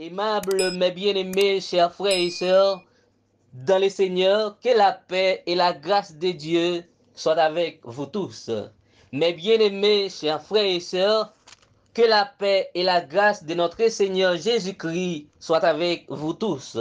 Aimables, mes bien-aimés, chers frères et sœurs, dans le Seigneur, que la paix et la grâce de Dieu soient avec vous tous. Mes bien-aimés, chers frères et sœurs, que la paix et la grâce de notre Seigneur Jésus-Christ soient avec vous tous.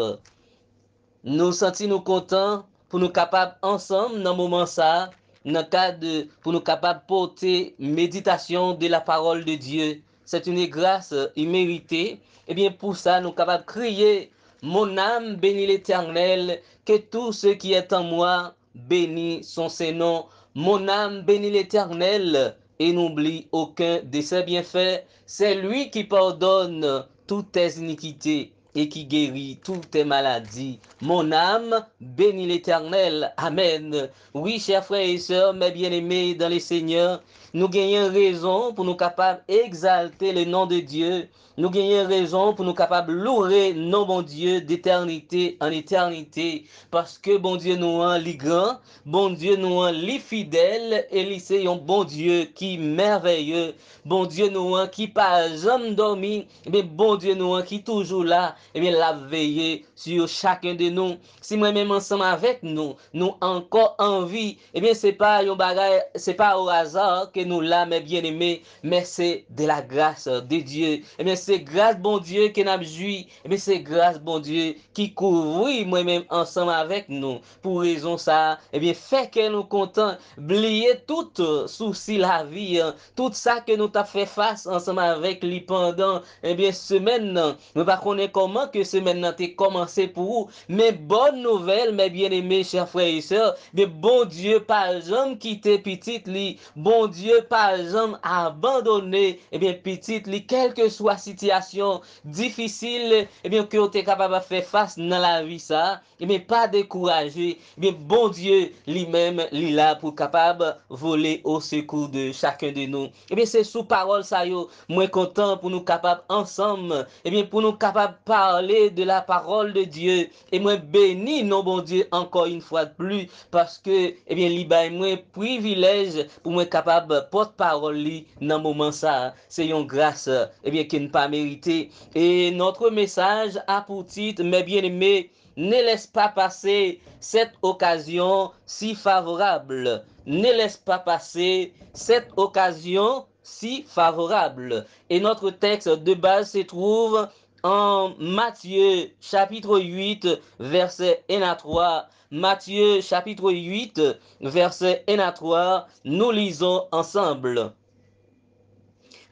Nous sentons-nous contents pour nous capables ensemble dans le moment ça, dans le cadre pour nous capables porter méditation de la parole de Dieu. C'est une grâce imméritée. Et bien pour ça, nous capables de crier, mon âme bénit l'Éternel, que tout ce qui est en moi bénit son Saint-Nom. Mon âme bénit l'Éternel et n'oublie aucun de ses bienfaits. C'est lui qui pardonne toutes tes iniquités et qui guérit toutes tes maladies. Mon âme bénit l'Éternel. Amen. Oui, chers frères et sœurs, mes bien-aimés dans les Seigneurs, nous gagnons raison pour nous capables d'exalter le nom de Dieu. Nous gagnons raison pour nous capables de louer nos bon Dieu d'éternité en éternité. Parce que bon Dieu nous en lit grand, bon Dieu nous en lit fidèle, et c'est un bon Dieu qui merveilleux. Bon Dieu nous en qui pas jamais dormi, mais bon Dieu nous en qui toujours là, et bien la veiller sur chacun de nous. Si moi-même ensemble avec nous, nous encore en vie, et bien c'est pas un bagage, c'est pas au hasard que nous là, mes bien-aimés, mais c'est de la grâce de Dieu. Et bien c'est grâce bon Dieu qui n'a joui, et bien c'est grâce bon Dieu qui couvre moi-même ensemble avec nous. Pour raison ça, et bien fait que nous contents, oublier tout souci la vie, tout ça que nous t'a fait face ensemble avec lui pendant, et bien semaine, nous pas connaître comment que semaine n'a commencé pour vous, mais bonne nouvelle, mes bien-aimés, chers frères et sœurs, mais bon Dieu, par jamais quitté petite li, bon Dieu, par jamais abandonné, et bien petite li, quelle que soit situation difficile, et bien que vous êtes capable de faire face dans la vie ça, et bien pas décourager, et bien bon Dieu lui-même, lui là pour capable voler au secours de chacun de nous. Et bien c'est sous parole ça yo, moi content pour nous capables ensemble, et bien pour nous capables parler de la parole de Dieu, et moi béni non bon Dieu encore une fois de plus, parce que, eh bien, li bay moi privilège pour moi capable porte-parole li dans moment ça. C'est une grâce, eh bien, qui n'est pas méritée. Et notre message a pour titre, mes bien-aimés, ne laisse pas passer cette occasion si favorable. Ne laisse pas passer cette occasion si favorable. Et notre texte de base se trouve en Matthieu chapitre 8, verset 1 à 3. Matthieu chapitre 8, verset 1 à 3, nous lisons ensemble.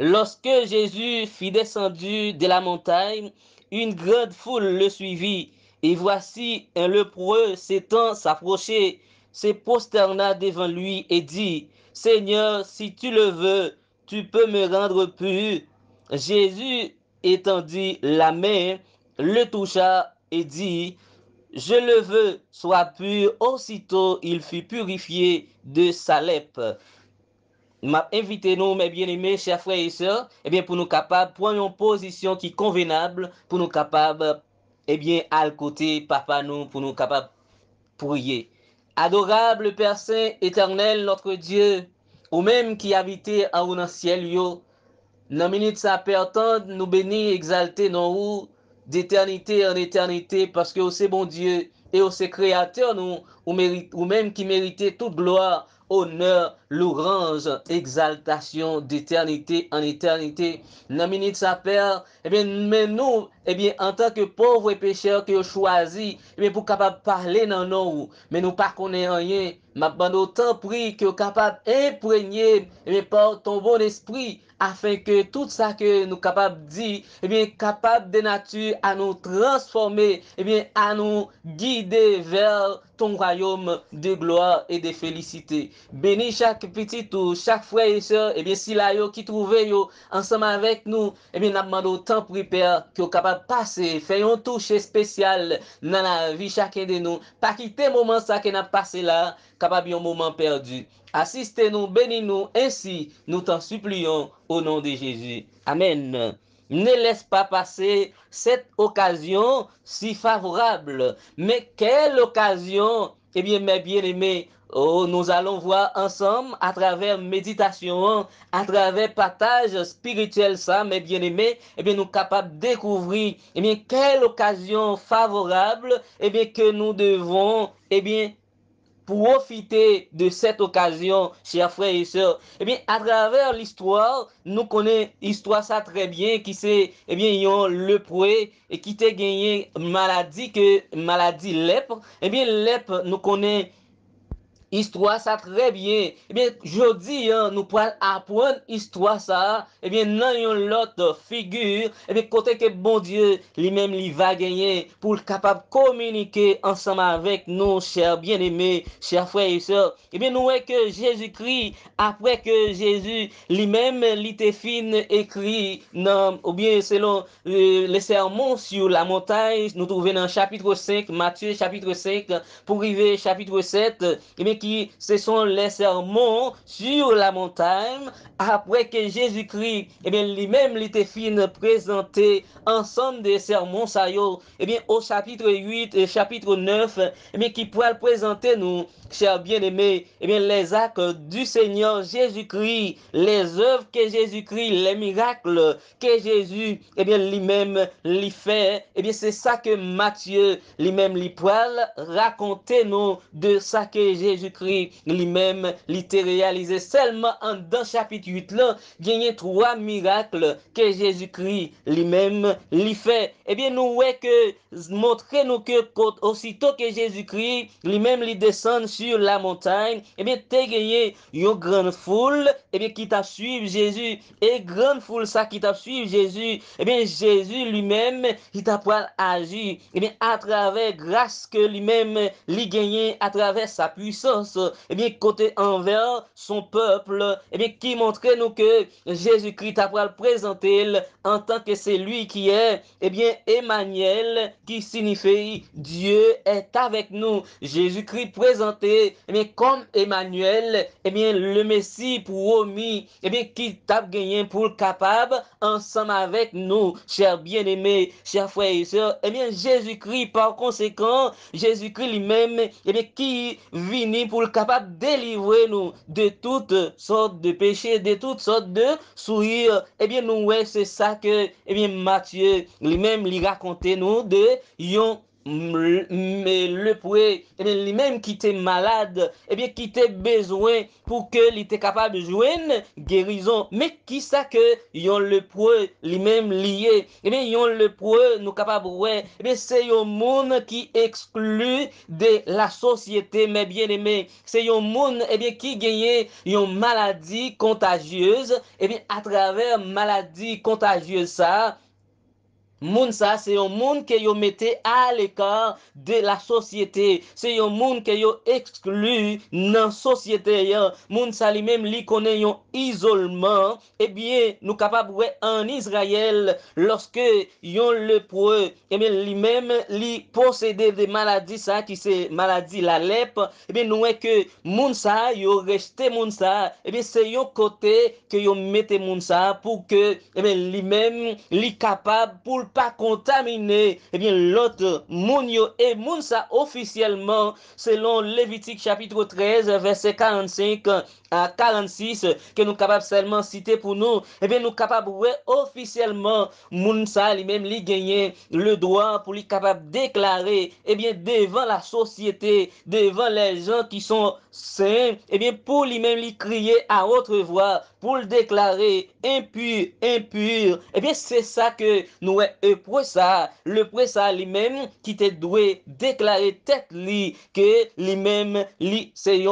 Lorsque Jésus fut descendu de la montagne, une grande foule le suivit, et voici un lépreux s'étant s'approcher, se prosterna devant lui et dit, Seigneur, si tu le veux, tu peux me rendre pur. Jésus étendit la main, le toucha et dit, je le veux, sois pur. Aussitôt, il fut purifié de sa lèpre. M'a invité nous, mes bien-aimés, chers frères et sœurs, eh bien, pour nous capables, prendre une position qui est convenable, pour nous capables, eh bien, à le côté, papa nous, pour nous capables prier. Adorable Père Saint, éternel, notre Dieu, ou même qui habitait en haut dans le ciel, yo, dans minute ça pertend, nous bénir, exalter non ou d'éternité en éternité, parce que c'est bon Dieu et c'est créateur nous, ou même qui méritait toute gloire, honneur, louange, exaltation d'éternité en éternité. Dans minute ça Père, eh bien, mais nous, eh bien, en tant que pauvres et pécheurs que choisi, eh bien, pour capable parler dans nous, mais nous pas connaît rien, m'a autant pris que capable imprégner, eh bien, par ton bon esprit, afin que tout ça que nous capables de dire, eh bien, capable de nature à nous transformer, eh bien, à nous guider vers ton royaume de gloire et de félicité. Bénis chaque petit ou chaque frère et sœur, eh bien, si là, yo, qui trouvait, yo, ensemble avec nous, eh bien, nous demandons autant pour Père, que vous capable de passer, faire un touche spécial dans la vie chacun de nous, pas quitter le moment ça que nous passé là, capable un moment perdu. Assistez-nous, bénis-nous, ainsi nous t'en supplions au nom de Jésus. Amen. Ne laisse pas passer cette occasion si favorable. Mais quelle occasion, eh bien, mes bien-aimés, Oh, nous allons voir ensemble à travers méditation, à travers partage spirituel ça, mes bien-aimés, eh bien, nous sommes capables de découvrir, eh bien, quelle occasion favorable, eh bien, que nous devons, eh bien, profiter de cette occasion, chers frères et sœurs. Eh bien, à travers l'histoire, nous connaissons l'histoire ça très bien, qui c'est, eh bien, ils ont lepreux et qui t'a gagné maladie lèpre. Eh bien, lèpre, nous connaissons histoire ça très bien. Eh bien, je dis, hein, nous pouvons apprendre histoire ça. Eh bien, dans une autre figure, eh bien, côté que bon Dieu lui-même lui va gagner pour être capable de communiquer ensemble avec nous, chers bien-aimés, chers frères et sœurs. Eh bien, nous voyons que Jésus-Christ, après que Jésus lui-même l'était fin écrit, non, ou bien selon les sermons sur la montagne, nous trouvons dans chapitre 5, Matthieu chapitre 5, pour arriver chapitre 7, eh bien, ce sont les sermons sur la montagne, après que Jésus-Christ, eh bien, lui-même, l'était fin présenté ensemble des sermons, ça y est, eh bien, au chapitre 8 et chapitre 9, eh bien, qui pourrait présenter nous, chers bien-aimés, eh bien, les actes du Seigneur Jésus-Christ, les œuvres que Jésus-Christ, les miracles que Jésus, eh bien, lui-même, lui fait, eh bien, c'est ça que Matthieu, lui-même, lui pourrait raconter nous de ça que Jésus-Christ, lui-même, l'était réalisé seulement en dans chapitre 8 là, gagné trois miracles que Jésus-Christ lui-même lui fait. Eh bien, nous voyons que montrer nous que aussitôt que Jésus-Christ lui-même lui descend sur la montagne, eh bien, t'es gagné une grande foule, eh bien, qui t'a suivi Jésus, et grande foule ça qui t'a suivi Jésus, eh bien, Jésus lui-même, il t'a pas agi, eh bien, à travers grâce que lui-même lui gagné, à travers sa puissance, eh bien, côté envers son peuple, eh bien, qui montrait nous que Jésus-Christ a le présenter en tant que c'est lui qui est, eh bien, Emmanuel, qui signifie Dieu est avec nous. Jésus-Christ présenté, eh bien, comme Emmanuel, eh bien, le Messie promis, eh bien, qui t'a gagné pour capable, ensemble avec nous, chers bien-aimés, chers frères et sœurs, eh bien, Jésus-Christ, par conséquent, Jésus-Christ lui-même, eh bien, qui vini pour le capable de délivrer nous de toutes sortes de péchés, de toutes sortes de souillures. Eh bien, nous, ouais, c'est ça que, eh bien, Matthieu lui-même lui racontait nous de yon mais le pré, eh bien, lui-même qui était malade, eh bien, qui était besoin pour que il était capable de joindre guérison. Mais qui ça que yon le pré lui-même lié? Eh bien, yon le pré nous capable, ouais, eh bien, c'est un monde qui exclut de la société, mes bien-aimés. C'est un monde, eh bien, qui gagne une maladie contagieuse, eh bien, à travers maladie contagieuse, ça, moun ça, c'est un monde que yo mette à l'écart de la société. C'est un monde que yo exclu dans la société. Moun ça lui-même li connaît un isolement. Eh bien, nous capables en Israël, lorsque yon lépreux, eh bien, lui-même li possédait des maladies ça qui c'est maladie la lèpre. Eh bien, nous que moun ça yo resté moun ça. Eh bien, c'est yon côté que yo mette moun ça pour que eh bien lui-même li capable pour pas contaminer eh bien l'autre moun yo et moun ça officiellement selon Lévitique chapitre 13 verset 45 à 46 que nous capables seulement citer pour nous eh bien nous capables ouais, officiellement moun ça lui-même li gagner le droit pour lui capable déclarer eh bien devant la société devant les gens qui sont saints eh bien pour lui-même lui crier à haute voix pour le déclarer impur impur eh bien c'est ça que nous pour ça le pressa lui-même qui te doit déclarer tête li que lui-même li c'est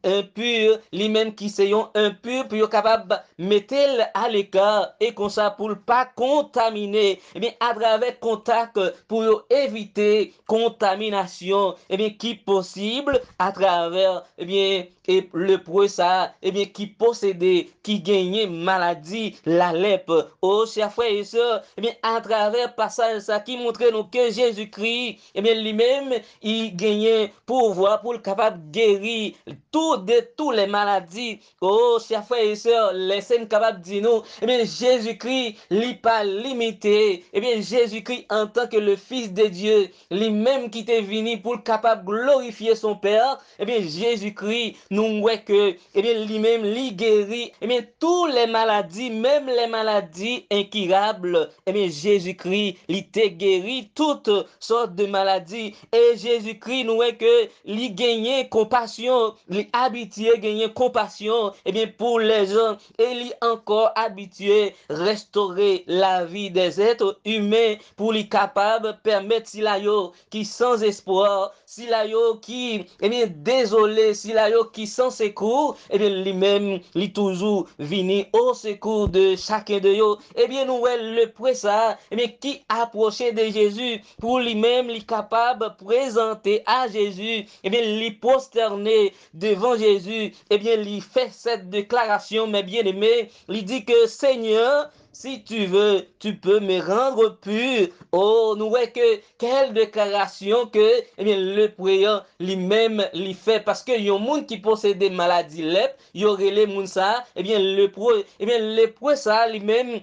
impur, lui-même qui c'est impur, pour capable mettre à l'écart et comme ça pour pas contaminer, et bien à travers contact pour éviter contamination, et bien qui possible à travers et bien et le pro ça et bien qui possédait qui gagnait maladie la lèpre oh chers frères et sœurs et bien à travers passage ça qui montrait nous que Jésus-Christ et bien lui-même il gagnait pouvoir pour le capable guérir tous toutes les maladies. Oh, chers frères et sœurs, laissez-nous capables de dire nous, eh bien, Jésus-Christ, n'est pas limité. Eh bien, Jésus-Christ, en tant que le Fils de Dieu, lui-même qui était venu pour capable de glorifier son Père, eh bien, Jésus-Christ, nous voyons que, eh bien, lui-même, lui guérit, eh bien, toutes les maladies, même les maladies incurables, eh bien, Jésus-Christ, il te guérit toutes sortes de maladies. Et Jésus-Christ, nous voyons que, il gagne compassion, il habitué gagner compassion, eh bien, pour les gens, et il encore habitué restaurer la vie des êtres humains pour les capable de permettre si la yo qui sans espoir, si la yo qui, eh bien, désolé, si la yo qui sans secours, eh bien, lui-même, lui toujours vini au secours de chacun de yo. Eh bien, nous, le pressa, eh bien, qui approchait de Jésus pour lui-même, lui capable de présenter à Jésus, eh bien, lui prosterner devant Jésus, eh bien, lui fait cette déclaration, mes bien-aimés, lui dit que Seigneur, si tu veux, tu peux me rendre pur. Oh, nous voyons que quelle déclaration que eh bien, le priant lui-même lui fait parce que y a un monde qui possède des maladies lèpres, y aurait les moun ça, eh bien le pro ça lui-même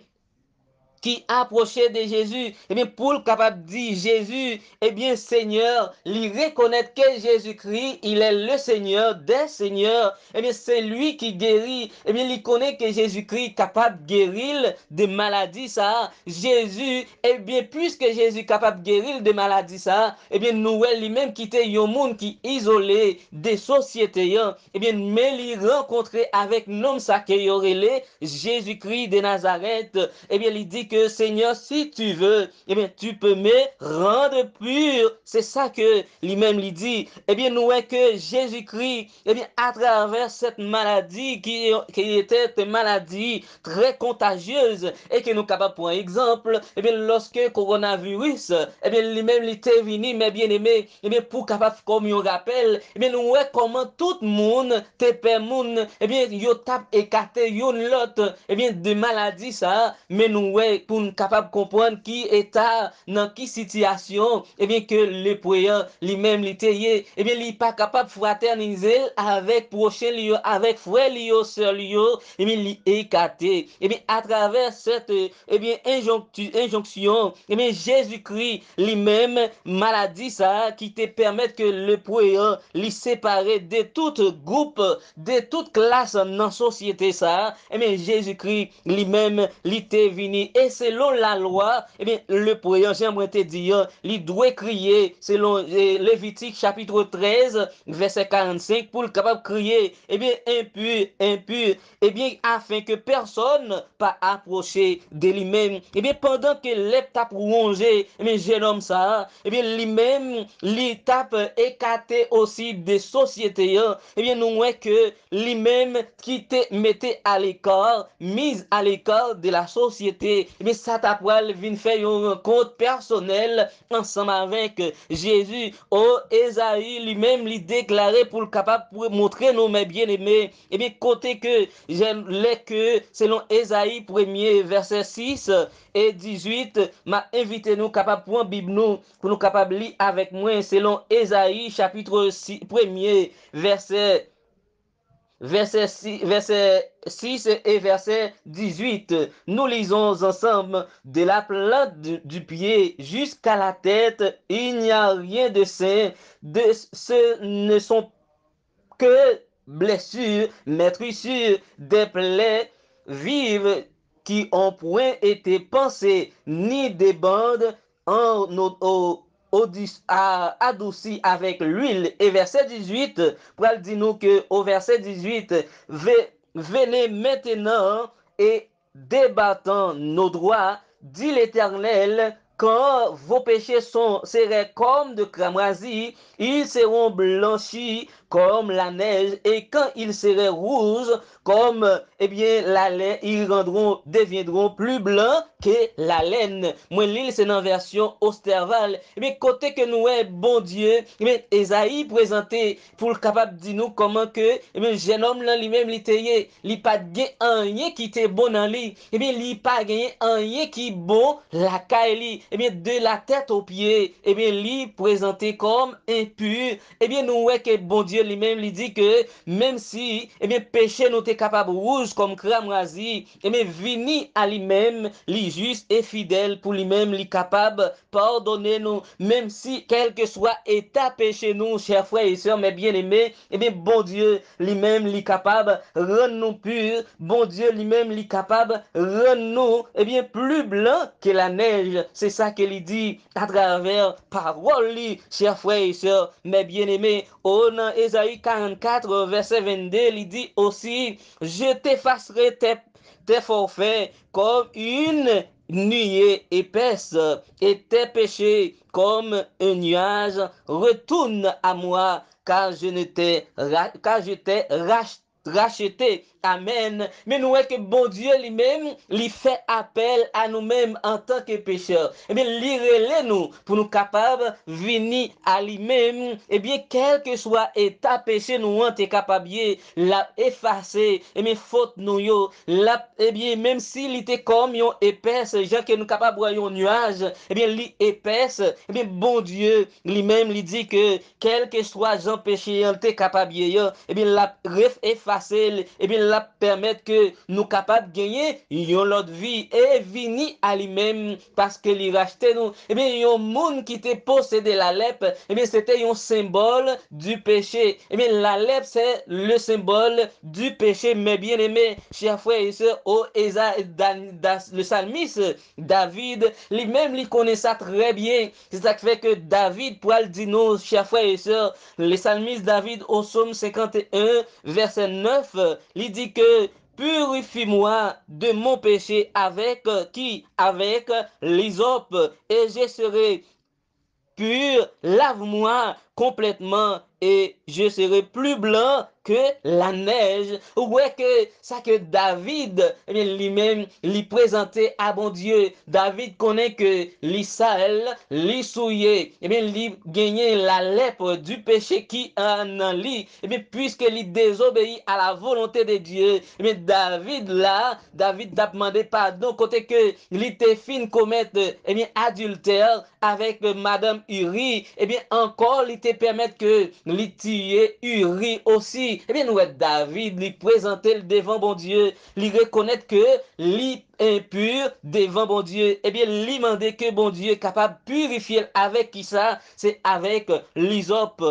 qui approchait de Jésus, eh bien, pour le capable de dire Jésus, eh bien, Seigneur, lui reconnaître que Jésus-Christ, il est le Seigneur des Seigneurs, eh bien, c'est lui qui guérit, eh bien, il connaît que Jésus-Christ est capable de guérir des maladies, ça, Jésus, eh bien, puisque Jésus est capable de guérir des maladies, ça, eh bien, nous, lui-même, qui était un monde qui isolé des sociétés, eh bien, mais il rencontrer avec l'homme ça qui aurait Jésus-Christ de Nazareth, eh bien, il dit que Seigneur, si tu veux, eh bien, tu peux me rendre pur. C'est ça que lui-même lui dit. Eh bien, nous voyons que Jésus-Christ, eh bien, à travers cette maladie qui était une maladie très contagieuse et que nous sommes capables, pour exemple, eh bien, lorsque coronavirus, eh bien, lui-même, il était venu, mes bien-aimés, eh bien, pour capable, comme on rappelle, eh bien, nous voyons comment tout le monde, te monde, eh bien, yo tape écarté, yon l'autre, eh bien, de maladie, ça, mais nous, ouais, pour nous capable de comprendre qui état, dans qui situation, eh bien, que le prieur, lui-même, l'ité, eh bien, il pas capable de fraterniser avec prochain lieu, avec frère lieu, sœur lieu, eh bien, il écarté, eh bien, à travers cette, eh bien, injonction, eh bien, Jésus-Christ, lui-même, maladie, ça, qui te permet que le prieur, lui séparer de tout groupe, de toute classe dans la société, ça, eh bien, Jésus-Christ, lui-même, il était venu, et selon la loi, eh bien, le prieur, j'aimerais te dire, il doit crier, selon Lévitique chapitre 13, verset 45, pour le capable de crier, eh bien, impur, impur, eh bien, afin que personne pas approcher de lui-même, eh bien, pendant que l'étape rongé, eh bien, jeune homme ça, eh bien, lui-même, l'étape écarté aussi des sociétés, eh bien, nous voyons que lui-même qui te mettait à l'écart, mise à l'écart de la société, eh bien, ça t'a vient faire une rencontre personnelle ensemble avec Jésus. Oh, Esaïe lui-même lui déclaré pour le capable pour montrer nos mes bien-aimés. Eh bien, côté que j'aime les que selon Esaïe 1er verset 6 et 18, m'a invité nous capable pour Bible nous pour nous capable lire avec moi selon Esaïe chapitre 1er verset 6 et verset 18. Nous lisons ensemble de la plante du pied jusqu'à la tête, il n'y a rien de sain, ce ne sont que blessures, meurtrissures, des plaies vives qui ont point été pensées, ni des bandes en adouci avec l'huile. Et verset 18, pour dire nous que au verset 18, venez maintenant et débattons nos droits, dit l'Éternel, quand vos péchés seraient comme de cramoisi, ils seront blanchis comme la neige, et quand ils seraient rouges comme eh bien la laine, ils deviendront plus blancs que la laine. Moi l'île c'est dans version Osterval. Eh bien côté que nous est bon Dieu, eh bien Esaïe présenté pour le capable de dire nous comment que eh bien jeune homme là lui-même il pas gagné rien qui était bon dans lui. Eh bien il pas gagné rien qui bon la caille. eh bien, de la tête aux pieds, eh bien, lui présenté comme impur, eh bien, nous voyons que bon Dieu lui-même lui dit que même si, eh bien, péché nous t'es capable rouge comme crème rasée, eh bien, vini à lui-même, lui juste et fidèle pour lui-même, lui capable pardonner nous, même si, quel que soit état péché nous, chers frères et sœurs, mes bien-aimés, eh bien, bon Dieu lui-même, lui capable rendre nous purs, bon Dieu lui-même, lui capable rendre nous, eh bien, plus blanc que la neige. C'est ça qu'il dit à travers parole, chers frères et sœurs, mes bien-aimés. Dans Ésaïe 44, verset 22, il dit aussi, je t'effacerai tes forfaits comme une nuée épaisse et tes péchés comme un nuage. Retourne à moi car je t'ai racheté. Amen. Mais nous voyons que bon Dieu lui-même, lui fait appel à nous-mêmes en tant que pécheurs. Eh bien, relève nous pour nous capables de venir à lui-même. Eh bien, quel que soit état péché, nous on est capable de l'effacer. Eh bien, faute nous yo. Eh bien, même s'il était comme yon épaisse, gens que nous capables de voir un nuage, eh bien, lui épaisse. Eh bien, bon Dieu lui-même lui dit que quel que soit Jean péché, on est capable de, eh bien, la effacer, eh bien, la permettre que nous capables de gagner une autre vie et venir à lui-même parce que lui racheter nous. Eh bien, il y a un monde qui te possédé la lèpre, eh bien, c'était un symbole du péché. Eh bien, la lèpre, c'est le symbole du péché, mes bien-aimés, chers frères et sœurs, le psalmiste David, lui-même, il connaît ça très bien. C'est ça qui fait que David, pour le dire, nos chers frères et sœurs, le psalmiste David au psaume 51, verset 9, il dit que purifie-moi de mon péché avec qui? Avec l'hysope et je serai pur, lave-moi complètement et je serai plus blanc que la neige. Ouais que ça que David lui-même lui présentait à bon Dieu. David connaît que l'Israël, lui souillé, et bien lui gagné la lèpre du péché qui en lui. Et bien puisque il désobéit à la volonté de Dieu, et bien David a demandé pardon côté que il était fin commettre et bien adultère avec madame Uri. Et bien encore il te permettre que il tuer Uri aussi. Eh bien, nous, David, lui présenter le devant bon Dieu, lui reconnaître que lui impur devant bon Dieu. Eh bien, lui demander que bon Dieu est capable de purifier avec qui ça? C'est avec l'hysope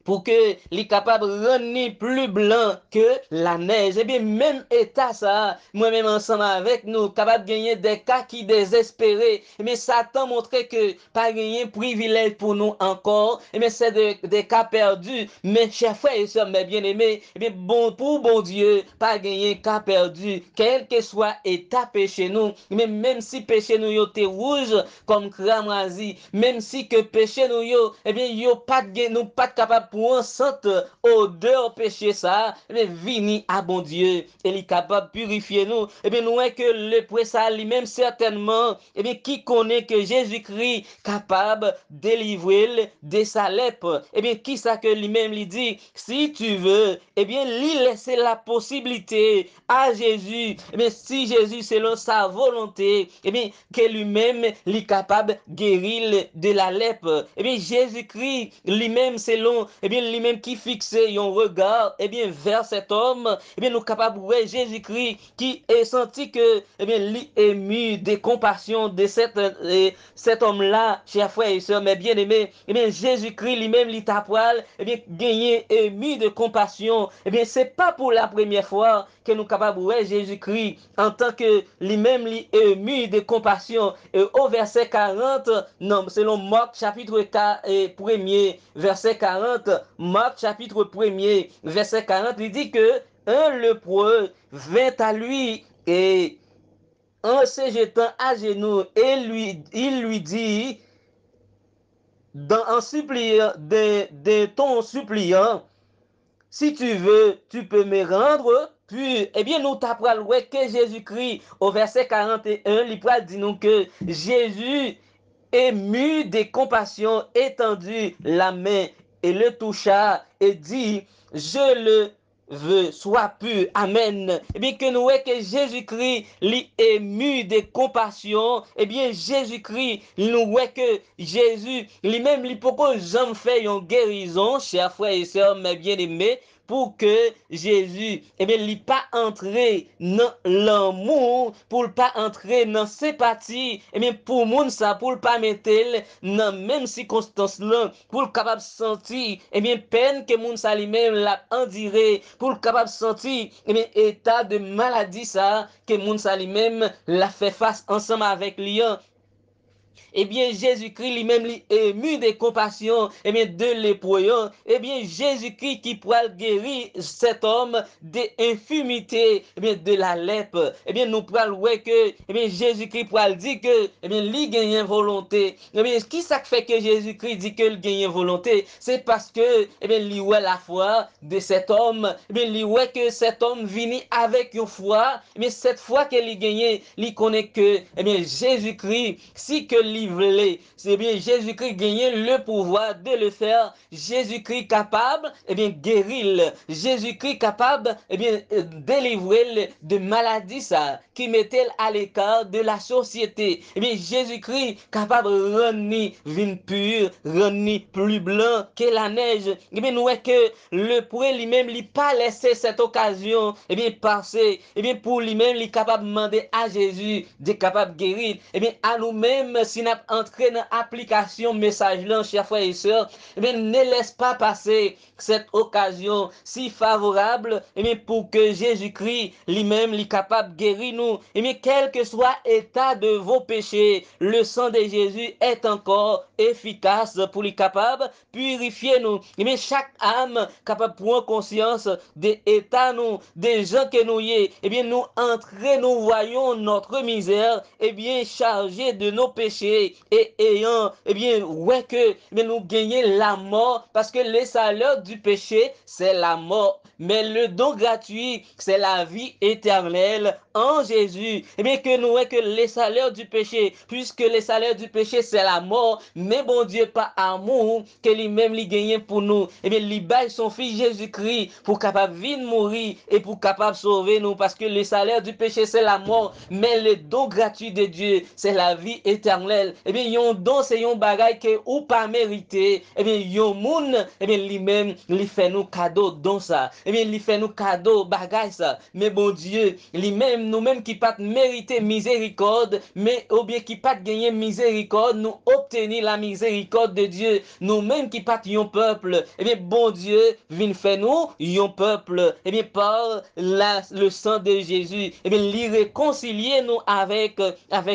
pour que les capable rendre plus blanc que la neige. Eh bien, même état ça, moi-même ensemble avec nous, capable de gagner des cas qui désespérés. Mais Satan montrait que pas gagner privilège pour nous encore. Eh bien, c'est des cas perdus. Mais chers frères et sœurs, mes bien-aimés, eh bien, bon, pour bon Dieu, pas gagner cas perdu. Quel que soit état péché nous, mais même si péché nous yo te rouge comme cramoisi, même si que péché nous yo, eh bien, yo pas de nous pas capable pour un centre odeur péché ça, eh bien, vini à bon Dieu, et il est capable de purifier nous. Eh bien, nous est que le prêtre ça lui-même certainement, eh bien, qui connaît que Jésus-Christ capable de délivrer de sa lèpre, eh bien, qui ça que lui-même lui dit, si tu veux, eh bien, lui laisser la possibilité à Jésus, eh bien, si Jésus selon sa volonté, eh bien, que lui-même est capable de guérir de la lèpre. Eh bien, Jésus-Christ lui-même selon, eh bien, lui-même qui fixait un regard, eh bien, vers cet homme, eh bien, nous capables de voir Jésus-Christ qui est senti que, eh bien, lui ému de compassion de cet homme-là, chers frères et sœurs, mes bien-aimés, eh bien, Jésus-Christ lui-même, lui tapoil, eh bien, gagné ému de compassion, eh bien, c'est pas pour la première fois que nous capables de voir Jésus-Christ en tant que lui-même, lui ému de compassion. Et au verset 40, non, selon Marc chapitre 1er, verset 40, Marc chapitre 1er, verset 40, il dit que un lépreux vint à lui et en se jetant à genoux, et il lui dit, en suppliant, de ton suppliant, si tu veux, tu peux me rendre pur. Eh bien, nous t'apprendrons que Jésus-Christ, au verset 41, il dit nous que Jésus, ému de compassion, étendit la main et le toucha et dit, je le soit pur. Amen. Eh bien, que nous voyons que Jésus-Christ lui ému de compassion. Eh bien, Jésus-Christ, nous voyons que Jésus lui-même, lui pourquoi j'en fais une guérison, chers frères et sœurs, mes bien-aimés, pour que Jésus, eh bien, il pas entrer dans l'amour, pour pas entrer dans sympathie, eh bien, pour moun ça, pour pas mettre dans même circonstance là, pour capable sentir, eh bien, peine que moun ça lui-même l'a enduré, pour capable sentir, eh bien, état de maladie ça, que moun ça lui-même l'a fait face ensemble avec lui. Eh bien, Jésus-Christ lui-même lui ému de compassion, eh bien, de l'époux, eh bien, Jésus-Christ qui pourra guérir cet homme d'infimité, eh bien, de la lèpre, eh bien, nous pourrons voir que, eh bien, Jésus-Christ pourra dire que, eh bien, lui gagne volonté. Eh bien, qui ça fait que Jésus-Christ dit que lui gagne volonté? C'est parce que, eh bien, lui ouais la foi de cet homme, eh bien, lui ouais que cet homme vini avec une foi, eh bien, cette foi qu'il gagne, lui connaît que, eh bien, Jésus-Christ, si que lui c'est bien Jésus-Christ gagné le pouvoir de le faire. Jésus-Christ capable, eh bien, guérir. Jésus-Christ capable, eh bien, délivrer de maladies ça, qui mettait à l'écart de la société. Eh bien, Jésus-Christ capable de rendre vin pur, rendre plus blanc que la neige. Eh bien, nous voyons que le prêtre lui-même, il pas laissé cette occasion, eh bien, passer. Eh bien, pour lui-même, il est capable de demander à Jésus de capable de guérir. Eh bien, à nous-mêmes, si nous entré dans l'application message là, chers frères et sœurs, eh bien, ne laisse pas passer cette occasion si favorable, eh bien, pour que Jésus-Christ lui-même est capable de guérir nous. Eh bien, quel que soit l'état de vos péchés, le sang de Jésus est encore efficace pour lui capable de purifier nous. Eh bien, chaque âme capable de prendre conscience des états nous, des gens que nous y est, eh bien, nous entrer, nous voyons notre misère, eh bien, chargé de nos péchés et ayant, eh bien, ouais que nous gagnons la mort parce que le salaire du péché, c'est la mort. Mais le don gratuit, c'est la vie éternelle en Jésus. Eh bien, que nous voyons que le salaire du péché, puisque le salaire du péché, c'est la mort, mais bon Dieu, par amour, que lui-même lui gagne pour nous. Eh bien, il baille son fils Jésus-Christ pour capable venir mourir et pour capable sauver nous parce que le salaire du péché, c'est la mort, mais le don gratuit de Dieu, c'est la vie éternelle. Eh bien, yon don, c'est yon bagay que ou pas mérité. Eh bien, yon moun, eh bien, lui-même, lui fait nous cadeau don ça. Eh bien, lui fait nous cadeau bagay ça. Mais bon Dieu, lui-même, nous-mêmes qui pas mérité miséricorde, mais ou bien qui pas gagné miséricorde, nous obtenir la miséricorde de Dieu. Nous-mêmes qui pas yon peuple, eh bien, bon Dieu, vient faire nous yon peuple. Eh bien, par le sang de Jésus, eh bien, lui réconcilier nous avec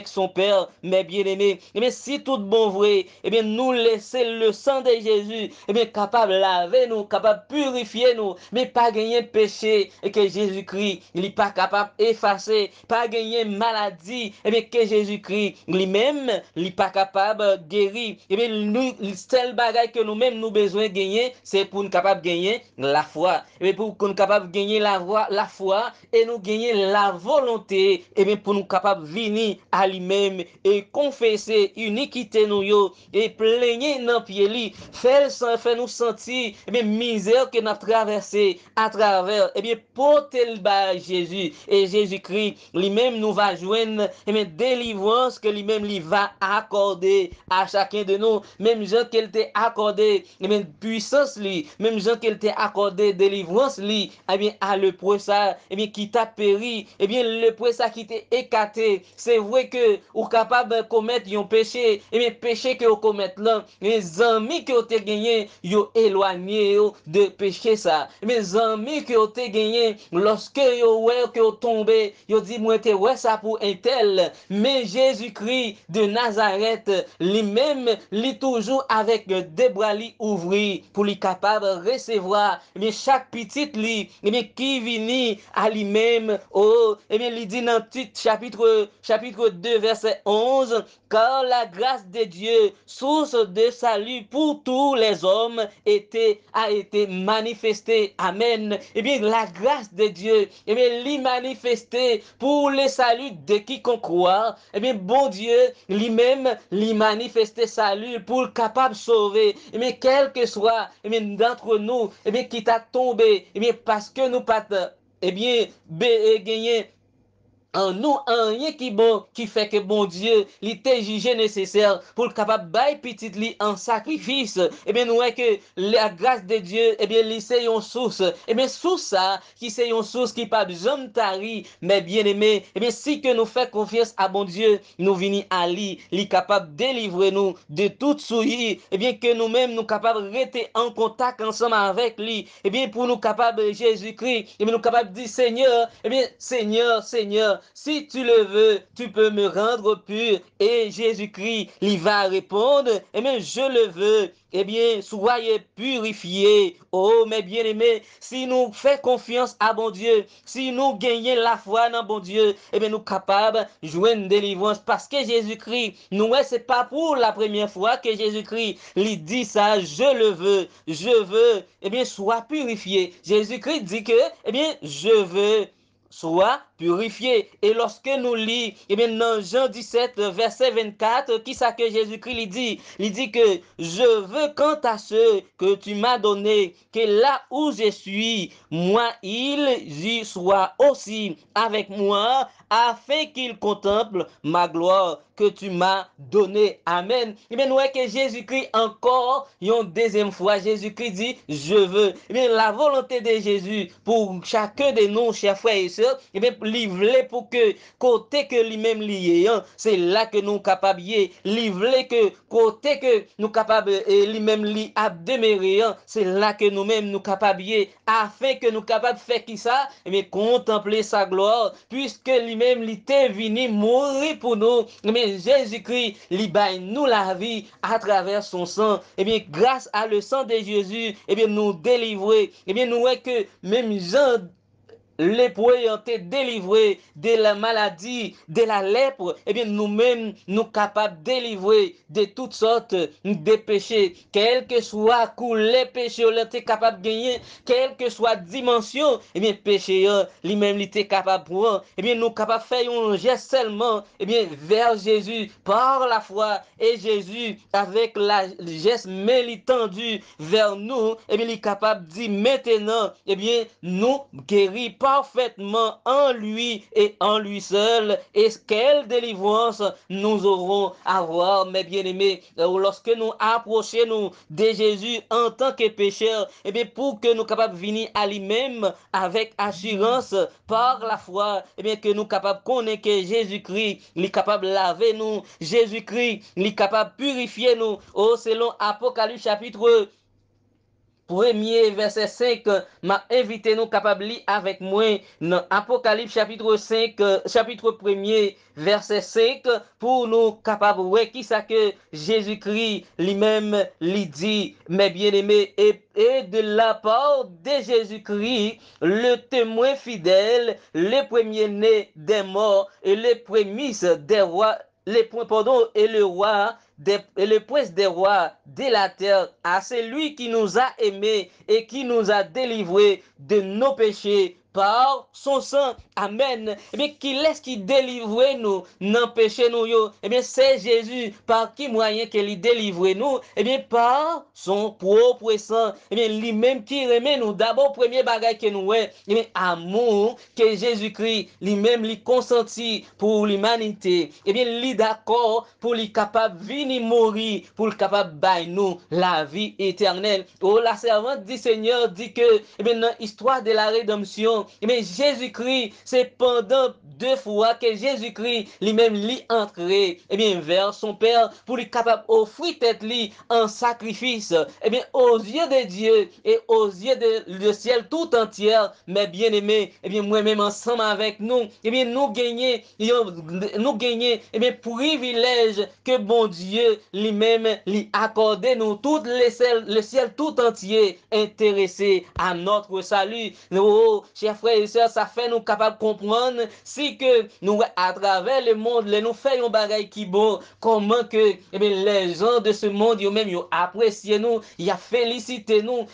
son Père, mes bien-aimés. Eh bien, si tout bon vrai, eh bien, nous laisser le sang de Jésus, eh bien, capable de laver nous, capable de purifier nous, mais pas gagner péché, et que Jésus-Christ, il n'est pas capable d'effacer, pas gagner maladie, eh bien, que Jésus-Christ, lui-même, il n'est pas capable de guérir. Eh bien, nous, le seul bagage que nous-mêmes, nous besoin de gagner, c'est pour nous capable de gagner la foi. Eh bien, pour nous capable de gagner la foi, et nous gagner la volonté, eh bien, pour nous capable de venir à lui-même et confesser iniquité nous yo, et plaigner dans pied li, fait nous sentir, eh bien, misère que nous avons traversé à travers, eh bien, porter le bas Jésus, et Jésus-Christ, lui-même nous va joindre, eh bien, délivrance que lui-même lui va accorder à chacun de nous, même gens qu'elle t'a accordé, eh bien, puissance li, même gens qu'elle t'a accordé délivrance li, eh bien, à le ça, eh bien, qui t'a péri, eh bien, le ça qui t'a écarté, c'est vrai que ou capable de commettre un péché, et bien péché que vous commettez là, les amis que vous avez gagné, vous éloigné de péché ça. Mes amis que vous avez gagné, lorsque vous ouais que vous tombé, vous dit moi te ouais ça pour un tel, mais Jésus-Christ de Nazareth, lui-même, lui toujours avec des bras li ouvris pour lui capable de recevoir, mais chaque petite li, mais qui vini à lui-même, oh, et bien il dit dans chapitre 2 verset 11 car la grâce de Dieu, source de salut pour tous les hommes, a été manifestée. Amen. Eh bien, la grâce de Dieu, eh bien, l'y manifestée pour le salut de quiconque croit. Eh bien, bon Dieu, lui-même, l'y manifesté salut pour le capable de sauver. Eh bien, quel que soit, eh bien, d'entre nous, eh bien, qui t'a tombé, eh bien, parce que nous pas, eh bien, gagné en nous, en rien qui bon, qui fait que bon Dieu, il était jugé nécessaire pour le capable bail petit li en sacrifice. Eh bien, nous voyons que la grâce de Dieu, eh bien, c'est une source. Eh bien, sous ça, qui c'est une source qui pas besoin tari, mais bien aimé, eh bien, si que nous faisons confiance à bon Dieu, nous venons à lui capable de délivrer nous de toute souillure, eh bien, que nous-mêmes, nous capables de rester en contact ensemble avec lui, eh bien, pour nous capables, Jésus-Christ, eh bien, nous capables de dire, Seigneur, eh bien, Seigneur, Seigneur, si tu le veux, tu peux me rendre pur. Et Jésus-Christ, il va répondre, eh bien, je le veux. Eh bien, soyez purifiés. Oh, mes bien-aimés, si nous faisons confiance à bon Dieu, si nous gagnons la foi dans bon Dieu, eh bien, nous sommes capables de jouer une délivrance parce que Jésus-Christ, nous, c'est pas pour la première fois que Jésus-Christ lui dit ça, je veux, eh bien, sois purifié. Jésus-Christ dit que, eh bien, je veux soit purifié. Et lorsque nous lisons, eh bien, dans Jean 17, verset 24, qui ça que Jésus-Christ lui dit? Il dit que je veux quant à ce que tu m'as donné, que là où je suis, moi, il y soit aussi avec moi, afin qu'il contemple ma gloire que tu m'as donné. Amen. Eh bien, nous voyons que Jésus-Christ encore, une deuxième fois, Jésus-Christ dit, je veux. Eh bien, la volonté de Jésus pour chacun de nous, chers frères et sœurs, eh bien, livrer pour que, côté que lui-même lié, hein, c'est là que nous capables, livrer que, côté que nous capables, lui-même li a demeurer, hein, c'est là que nous-mêmes nous capables, afin que nous capables de faire qui ça, eh bien, contempler sa gloire, puisque lui-même il était venu mourir pour nous, mais Jésus-Christ, il baille nous la vie à travers son sang. Eh bien, grâce à le sang de Jésus, eh bien, nous délivrer. Eh bien, nous voyons que même Jean lépreux ont été délivrés de la maladie, de la lèpre, eh bien nous-mêmes, nous capables de délivrer de toutes sortes de péchés, quel que soit les péchés, on était capable de gagner, quelle que soit dimension, eh bien péché, lui-même, il était capable de prendre, eh bien nous capables de faire un geste seulement, eh bien vers Jésus, par la foi, et Jésus, avec le geste tendu vers nous, eh bien il est capable de dire maintenant, eh bien nous guéris parfaitement en lui et en lui seul. Et quelle délivrance nous aurons à voir, mes bien-aimés, lorsque nous approchons de Jésus en tant que pécheurs, et bien pour que nous capables de venir à lui-même avec assurance par la foi, et bien que nous capables de connaître que Jésus-Christ, il est capable de laver nous, Jésus-Christ, il est capable de purifier nous. Oh, selon Apocalypse chapitre premier verset 5 m'a invité nous capable lire avec moi dans Apocalypse chapitre 5 chapitre 1er verset 5 pour nous capable ouais qui ça que Jésus-Christ lui-même lui dit mes bien-aimés et de la part de Jésus-Christ le témoin fidèle le premier-né des morts et le prémices des rois les points pardon et le roi et le prince des rois de la terre à celui qui nous a aimés et qui nous a délivrés de nos péchés par son sang. Amen. Eh bien, qui laisse qui délivre nous, non péché nous yo. Eh bien, c'est Jésus. Par qui moyen qu'il délivre nous? Eh bien, par son propre sang. Eh bien, lui-même qui remet nous. D'abord, premier bagage que nous est, eh bien, amour que Jésus-Christ lui-même lui consenti pour l'humanité. Eh bien, lui d'accord pour lui capable venir mourir, pour le capable bailler nous la vie éternelle. Oh, la servante du Seigneur dit que, eh bien, dans l'histoire de la rédemption, eh bien, Jésus-Christ, c'est pendant 2 fois que Jésus-Christ lui-même l'y entré, eh bien, vers son Père pour lui capable offrir tête lui en sacrifice, eh bien, aux yeux de Dieu et aux yeux de le ciel tout entier, mes bien-aimés, eh bien, moi-même ensemble avec nous, eh bien, nous gagner, eh bien, privilège que bon Dieu lui-même lui accordé nous toutes le ciel tout entier intéressé à notre salut. Oh, chers chers frères et sœurs, ça fait nous capables de comprendre si que nous, à travers le monde, nous faisons des bagailles qui bon, comment que les gens de ce monde, ils même ils apprécient nous, ils félicitent nous,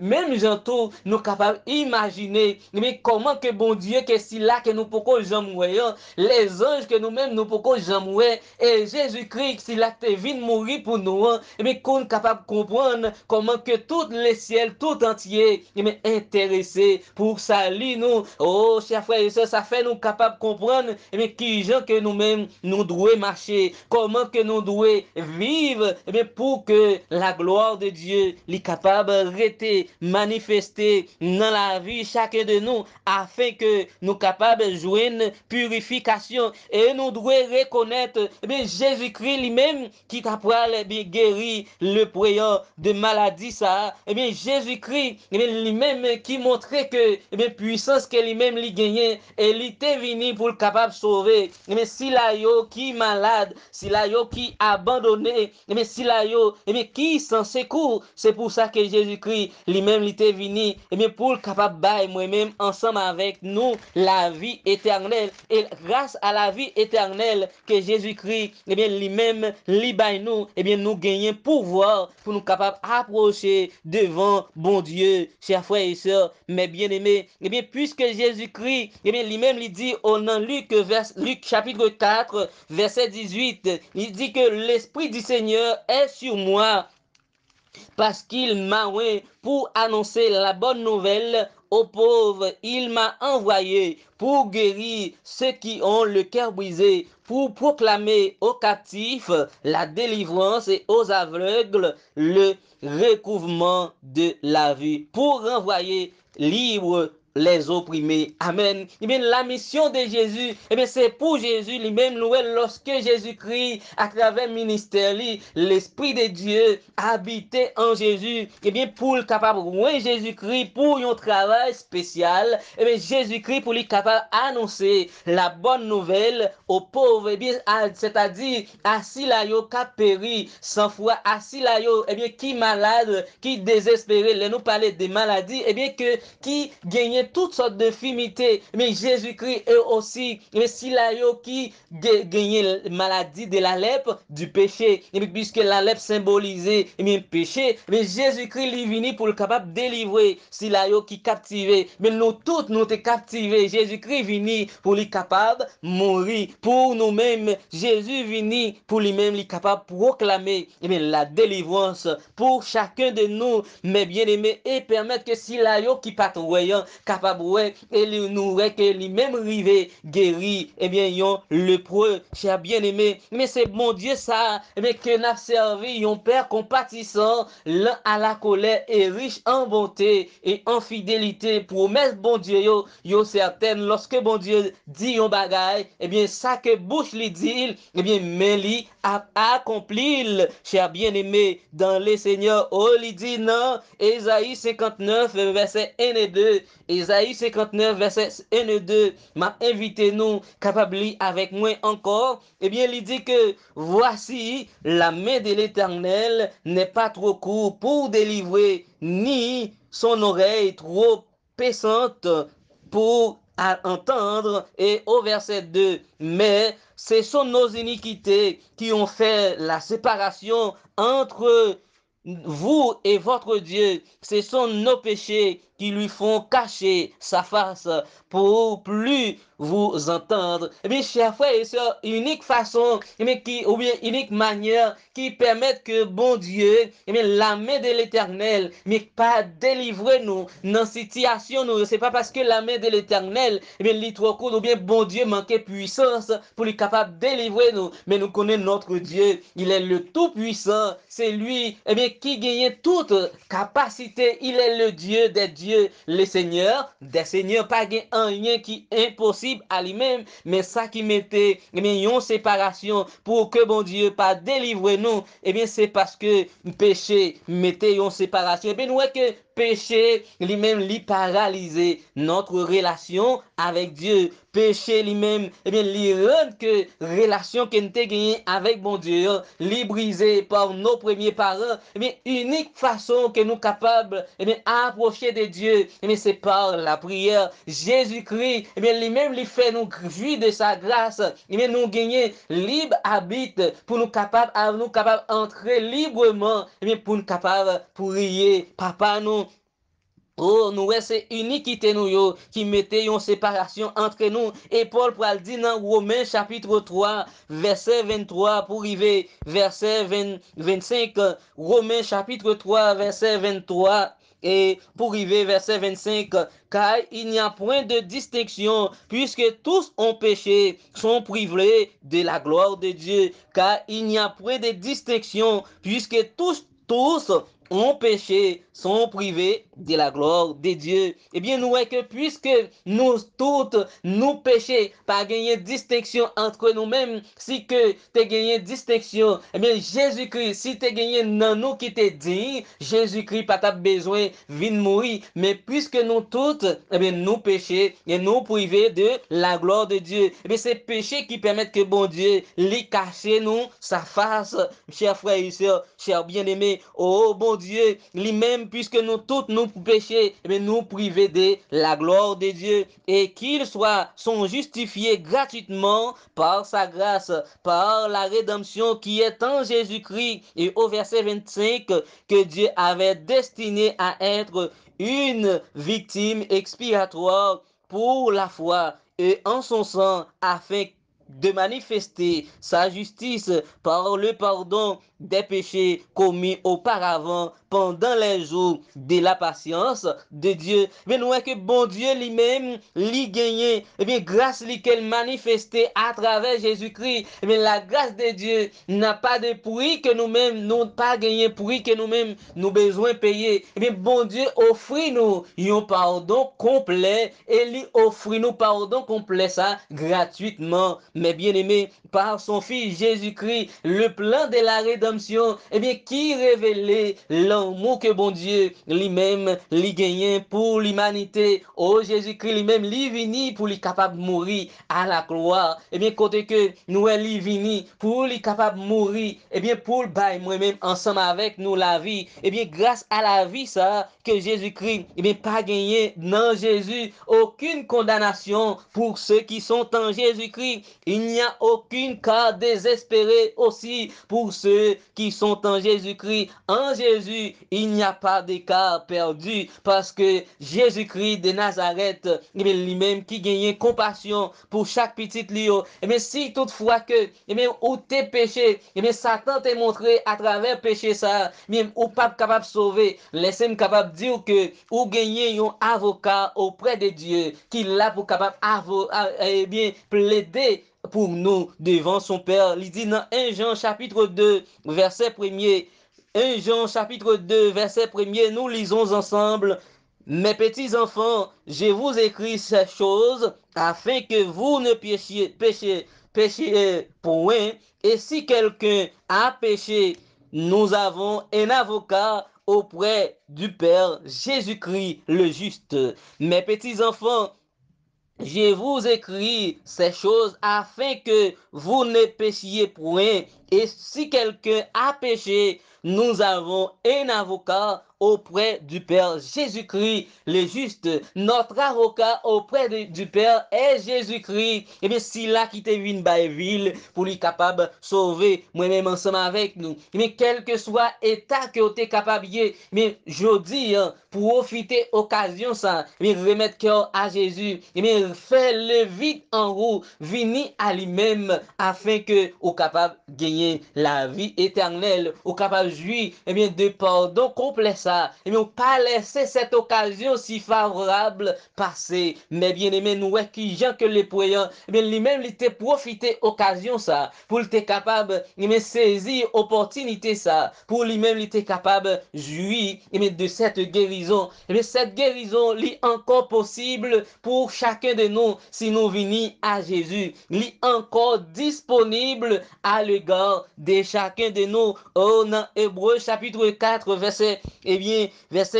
même gens tout, nous capables d'imaginer, comment que bon Dieu, que si là que nous pouvons jamais les anges que nous-mêmes nous pouvons jamais et Jésus-Christ, si là te vient mourir pour nous, qu'on est capable de comprendre comment que tout le ciel, tout entier, intéressé pour saluer nous. Oh, chers frères et sœurs, ça fait nous capables de comprendre, qui gens que nous-mêmes nous devons marcher, comment que nous devons vivre, pour que la gloire de Dieu est capable de rester manifestée dans la vie chacun de nous, afin que nous capables de joindre purification et nous devons reconnaître Jésus-Christ lui-même qui t'a guéri le prieur de maladie ça. Jésus-Christ lui-même qui montrait que puissance que lui-même lui gagnait et il était venu pour le capable de sauver. Si la yo qui malade, si la yo qui abandonné, si la yo qui sans secours, c'est pour ça que Jésus-Christ lui-même il était venu pour le capable bailler moi-même ensemble avec nous la vie éternelle et grâce à la vie éternelle que Jésus-Christ lui-même baille nous nous gagnons pouvoir pour nous capables approcher devant bon Dieu chers frères et sœurs mes bien-aimés puisque Jésus-Christ lui-même il dit au nom Luc chapitre 4 verset 18 il dit que l'esprit du Seigneur est sur moi parce qu'il m'a envoyé pour annoncer la bonne nouvelle aux pauvres. Il m'a envoyé pour guérir ceux qui ont le cœur brisé, pour proclamer aux captifs la délivrance et aux aveugles le recouvrement de la vue, pour renvoyer libre les opprimés. Amen. La mission de Jésus, c'est pour Jésus lui-même, lorsque Jésus-Christ, à travers le ministère, l'Esprit de Dieu habitait en Jésus, pour le capable, ouais, Jésus-Christ, pour un travail spécial, Jésus-Christ, pour lui capable annoncer la bonne nouvelle aux pauvres, c'est-à-dire, assis là, yo, qui péri, sans foi, assis là, yo, qui malade, qui désespéré, nous parler des maladies, qui gagnait toutes sortes d'infirmités, mais Jésus-Christ est aussi, si là, yo, qui gagnait maladie de la lèpre, du péché, puisque la lèpre symbolisait, péché, mais Jésus-Christ est venu pour le capable de délivrer, si là, yo, qui captivé, mais nous tous, nous sommes captivés, Jésus-Christ est venu pour lui capable mourir, pour nous-mêmes, Jésus est venu pour lui-même, lui capable proclamer, la délivrance pour chacun de nous, mes bien-aimés, et permettre que si là, yo, qui pas voyant, capable, ouais, et nous, ouais, que lui-même rivé, guéri, yon, lépreux, cher bien-aimé, mais c'est bon Dieu ça, que n'a servi, yon Père compatissant, lent à la colère et riche en bonté et en fidélité, promesse bon Dieu, yo certaine, lorsque bon Dieu dit yon bagay, ça que bouche li dit, mais li a accompli, cher bien-aimé, dans les Seigneurs, oh, li dit non, Ésaïe 59, verset 1 et 2, Ésaïe 59, verset 1 et 2, m'a invité nous, capable avec moi encore, il dit que voici la main de l'Éternel n'est pas trop courte pour délivrer, ni son oreille trop puissante pour entendre. Et au verset 2, mais ce sont nos iniquités qui ont fait la séparation entre vous et votre Dieu. Ce sont nos péchés qui lui font cacher sa face pour plus vous entendre. Chers frères et sœurs, unique façon, ou bien unique manière qui permettent que bon Dieu, la main de l'Éternel, pas délivrer nous dans situation nous. C'est pas parce que la main de l'Éternel, li trop court, ou bien bon Dieu manquait puissance pour lui capable de délivrer nous. Mais nous connaissons notre Dieu, il est le tout-puissant, c'est lui, qui gagne toute capacité, il est le Dieu des dieux, le Seigneur des seigneurs, pas rien qui est impossible à lui-même, mais ça qui mettait, une séparation pour que bon Dieu pas délivrer nous, c'est parce que péché mettait une séparation. Nous voyons que péché lui-même lui paralyser notre relation avec Dieu. Péché lui-même, lui rend que relation que nous avons avec bon Dieu, lui brisé par nos premiers parents, bien, unique façon que nous capables, eh bien, approcher de Dieu, eh bien, c'est par la prière. Jésus-Christ, eh bien, lui-même, lui fait nous jouir de sa grâce, eh bien, nous gagner libre habite pour nous capables entrer librement, eh bien, pour nous capables pour prier. Papa, nous, oh, nous, c'est iniquité nous yo, qui mettait une séparation entre nous. Et Paul pour le dire dans Romains chapitre 3, verset 23, pour arriver verset 25, Romains chapitre 3, verset 23, et pour arriver verset 25, car il n'y a point de distinction, puisque tous ont péché, sont privés de la gloire de Dieu. Car il n'y a point de distinction, puisque tous ont péché, sont privés de la gloire de Dieu. Eh bien, nous voyons que puisque nous toutes, nous péchons, pas gagner distinction entre nous-mêmes, si que tu gagné distinction, eh bien, Jésus-Christ, si tu gagné dans nous qui te dit, Jésus-Christ pas besoin de mourir, mais puisque nous toutes, eh bien, nous péchons et nous privés de la gloire de Dieu, eh bien, c'est péché qui permet que bon Dieu, lui cacher nous sa face, chers frères et sœurs, chers bien-aimés, oh bon Dieu, lui-même, puisque nous tous nous péchés, eh bien, nous privés de la gloire de Dieu, et qu'ils sont justifiés gratuitement par sa grâce, par la rédemption qui est en Jésus-Christ. Et au verset 25, que Dieu avait destiné à être une victime expiatoire pour la foi et en son sang, afin de manifester sa justice par le pardon des péchés commis auparavant pendant les jours de la patience de Dieu. Mais nous voyons que bon Dieu lui-même, lui gagné, et bien grâce lui qu'elle manifestait à travers Jésus-Christ. Mais la grâce de Dieu n'a pas de prix que nous-mêmes, nous pas gagné prix que nous-mêmes, nous besoin payer. Et bien bon Dieu offre nous un pardon complet et lui offre nous pardon complet ça gratuitement. Mais bien aimé, par son Fils Jésus-Christ, le plan de la rédemption, eh bien, qui révélait l'amour que bon Dieu lui-même lui gagnait pour l'humanité. Oh, Jésus-Christ lui-même, lui vini pour lui capable de mourir à la gloire. Eh bien, côté que nous, lui vini pour lui capable de mourir, eh bien, pour le bail moi-même ensemble avec nous la vie. Eh bien, grâce à la vie, ça, que Jésus-Christ, eh bien, pas gagné dans Jésus aucune condamnation pour ceux qui sont en Jésus-Christ. Il n'y a aucune cas désespéré aussi pour ceux qui sont en Jésus-Christ. En Jésus, il n'y a pas d'écart perdu parce que Jésus-Christ de Nazareth, lui-même qui gagnait compassion pour chaque petite lion. Et si toutefois que, ou tes péchés, Satan t'a montré à travers péché ça, ou pas capable de sauver, laissez-moi capable de dire que ou gagner un avocat auprès de Dieu qui l'a pour capable plaider pour nous devant son Père. Il dit dans 1 Jean chapitre 2, verset 1er, 1 Jean chapitre 2, verset 1er, nous lisons ensemble. Mes petits enfants, je vous écris ces choses afin que vous ne péchiez point. Et si quelqu'un a péché, nous avons un avocat auprès du Père, Jésus-Christ le juste. Mes petits enfants, je vous écris ces choses afin que vous ne péchiez point. Et si quelqu'un a péché, nous avons un avocat auprès du Père, Jésus-Christ le juste. Notre avocat auprès du Père est Jésus-Christ. Et bien, si là qui te vient by ville pour lui capable de sauver moi-même ensemble avec nous. Mais quel que soit état que tu es capable, mais je dis, profiter occasion ça, mais remettre cœur à Jésus, mais faire le vite en roue, venir à lui-même afin que au capable de gagner la vie éternelle, au capable de jouir de pardon complet ça, et bien pas laisser cette occasion si favorable passer. Mais bien aimé, nous qui gens que les poyants, mais lui-même il t'a profité occasion ça pour être capable de saisir opportunité ça pour lui-même il était capable de jouir de cette guérison. Et cette guérison est encore possible pour chacun de nous si nous venons à Jésus. Il est encore disponible à l'égard de chacun de nous. Oh, dans Hébreux chapitre 4 verset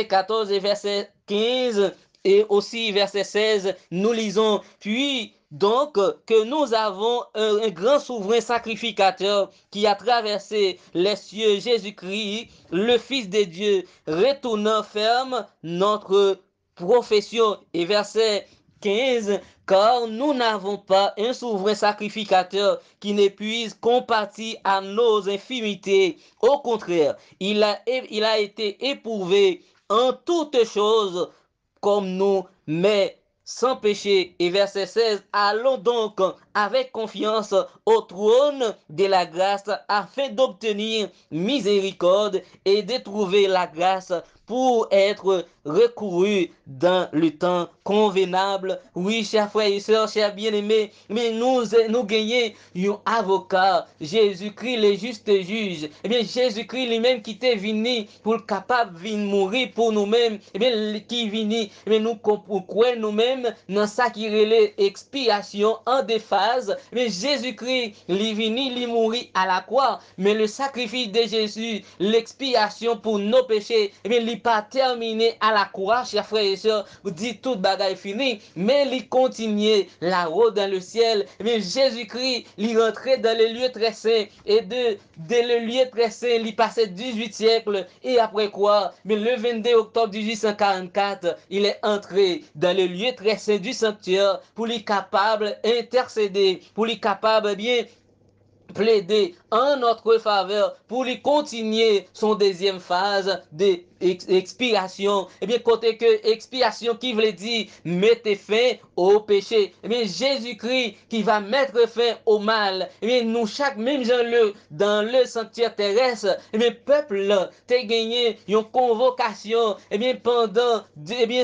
14 et verset 15. Et aussi, verset 16, nous lisons, puis donc que nous avons un grand souverain sacrificateur qui a traversé les cieux, Jésus-Christ, le Fils de Dieu, retournant ferme notre profession. Et verset 15, car nous n'avons pas un souverain sacrificateur qui ne puisse compatir à nos infimités. Au contraire, il a été éprouvé en toutes choses comme nous, mais sans péché. Et verset 16, allons donc avec confiance au trône de la grâce afin d'obtenir miséricorde et de trouver la grâce pour être recouru dans le temps convenable. Oui, chers frères et sœurs, chers bien-aimés, mais nous gagnons un avocat, Jésus-Christ le juste juge. Eh bien, Jésus-Christ lui-même qui était venu pour capable de mourir pour nous-mêmes, eh bien, qui venu, eh bien, nous croyons nous-mêmes dans ça qui relève expiation en des phases. Mais Jésus-Christ, il est venu, il mourir à la croix, mais le sacrifice de Jésus, l'expiation pour nos péchés, eh bien, il pas terminé à la croix, chers frères et sœurs, vous dites toute bagaille finie, mais il continue la route dans le ciel. Eh bien, Jésus-Christ, il rentrait dans le lieu très saint, et de le lieu très saint, il passait 18 siècles, et après quoi, mais le 22 octobre 1844, il est entré dans le lieu très saint du sanctuaire pour lui capable intercéder, pour lui capable bien plaider en notre faveur pour lui continuer son deuxième phase d'expiation. Eh bien, côté que expiation qui veut dire mettre fin au péché. Eh bien, Jésus-Christ qui va mettre fin au mal. Eh bien, nous, chaque même gens dans le sanctuaire terrestre, eh bien, peuple t'es gagné une convocation, eh bien, pendant, eh bien,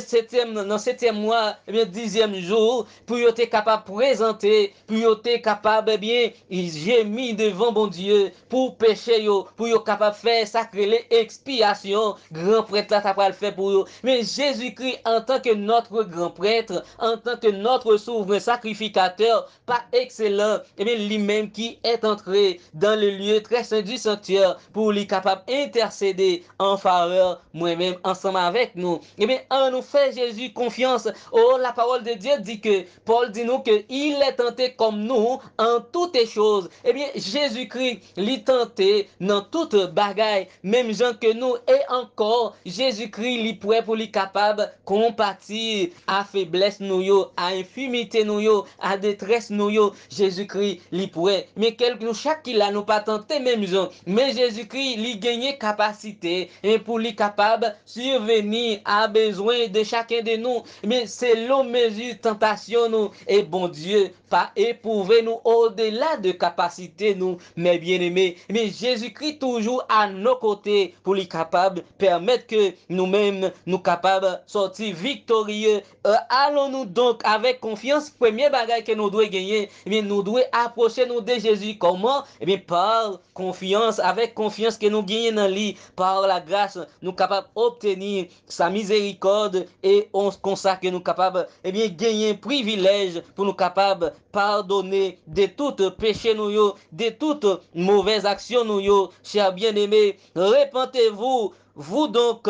dans septième mois, eh bien, 10e jour, pour être capable de présenter, pour être capable, eh bien, j'ai mis devant bon Dieu pour pécher yo, pour yo capable faire sacrer expiation. Grand prêtre là, ça va le faire pour yo. Mais Jésus-Christ, en tant que notre grand prêtre, en tant que notre souverain sacrificateur, pas excellent, et bien lui-même qui est entré dans le lieu très saint du sanctuaire pour lui capable d'intercéder en faveur, moi-même, ensemble avec nous. Et bien, en nous fait Jésus confiance. Oh, la parole de Dieu dit que, Paul dit nous que il est tenté comme nous en toutes choses. Eh bien, Jésus-Christ l'y tenté dans toute bagaille, même gens que nous, et encore, Jésus-Christ l'y prêt pour lui capable compatir à faiblesse nous yo, à infimité nous yo, à détresse nous yo. Jésus-Christ l'y prêt. Mais quelque nous chaque qui l'a nous pas tenté même gens, mais Jésus-Christ l'y gagné capacité et pour lui capable survenir à besoin de chacun de nous. Mais c'est l'homme mesure tentation nous et bon Dieu pas éprouver nous au-delà de capacité nous, mes bien-aimés. Mais Jésus-Christ toujours à nos côtés pour lui capable permettre que nous-mêmes nous capables sortir victorieux. Allons-nous donc avec confiance. Premier bagage que nous devons gagner, eh bien nous devons approcher nous de Jésus. Comment? Eh bien par confiance, avec confiance que nous gagnons dans lui, par la grâce, nous capables d'obtenir sa miséricorde et on consacre nous capables, eh bien gagner privilège pour nous capables pardonner de tout péché nous yo, de toute mauvaise action nous yo. Chers bien-aimés, repentez-vous, vous donc,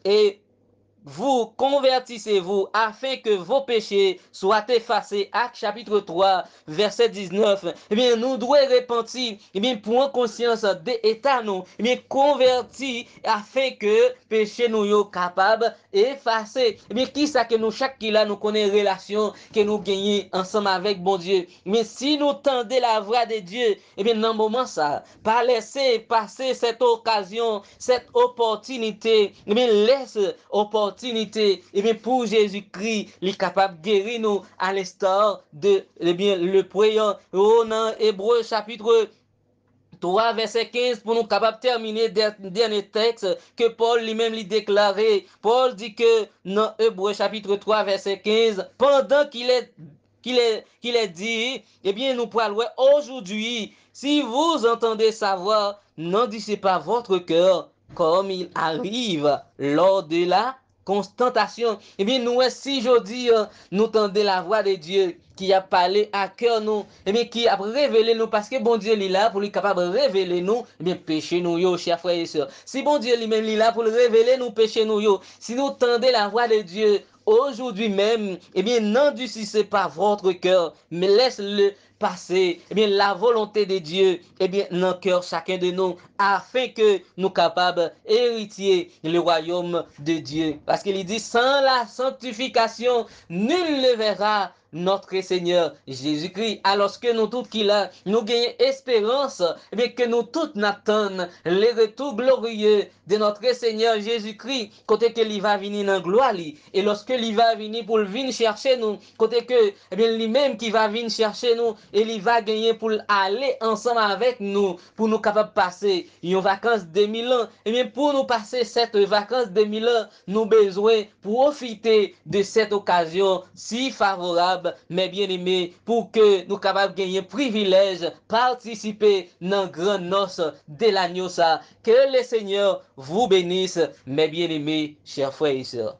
et vous convertissez-vous afin que vos péchés soient effacés. Acte chapitre 3, verset 19. Eh bien, nous devons repentir, eh bien, pour conscience de l'état nous, eh bien, convertir afin que péché nous yo capable effacer. Eh bien, qui ça que nous, chaque qui là, nous connaît relation que nous gagnons ensemble avec bon Dieu. Mais si nous tendez la voix de Dieu, eh bien, dans le moment ça, pas laisser passer cette occasion, cette opportunité, eh bien, laisse opportunité, et bien pour Jésus-Christ, il est capable de guérir nous à l'instar de, eh bien, le priant dans Hébreu chapitre 3, verset 15, pour nous capables de terminer dernier texte que Paul lui-même lui déclaré. Paul dit que dans Hébreu chapitre 3, verset 15, pendant qu'il est dit, eh bien, nous parlons aujourd'hui, si vous entendez sa voix, n'endissez pas votre cœur comme il arrive lors de la constantation. Eh bien, nous, si je dis, nous tendez la voix de Dieu qui a parlé à cœur nous, eh bien, qui a révélé nous, parce que bon Dieu est là pour lui capable de révéler nous, eh bien, péché nous, yo, chers frères et sœurs. Si bon Dieu lui-même est là pour révéler nous, péché nous, yo, si nous tendez la voix de Dieu, aujourd'hui même, eh bien, n'endurcissez pas votre cœur, mais laisse-le passer, eh bien, la volonté de Dieu, eh bien, dans le cœur chacun de nous, afin que nous capables héritier le royaume de Dieu. Parce qu'il dit, sans la sanctification, nul ne verra notre Seigneur Jésus-Christ. Alors que nous tous qui là, nous gagnons espérance, eh bien, que nous tous n'attendons le retour glorieux de notre Seigneur Jésus-Christ, côté que il va venir dans gloire, et lorsque il va venir pour venir chercher nous, côté que, eh bien, lui-même qui va venir chercher nous, et il va gagner pour aller ensemble avec nous, pour nous capables de passer une vacance de 1000 ans, et bien, pour nous passer cette vacance de 1000 ans, nous besoin profiter de cette occasion si favorable, mes bien-aimés, pour que nous capables de gagner privilège, participer dans grand noce de l'agneau ça. Que le Seigneur vous bénisse, mes bien-aimés, chers frères et sœurs.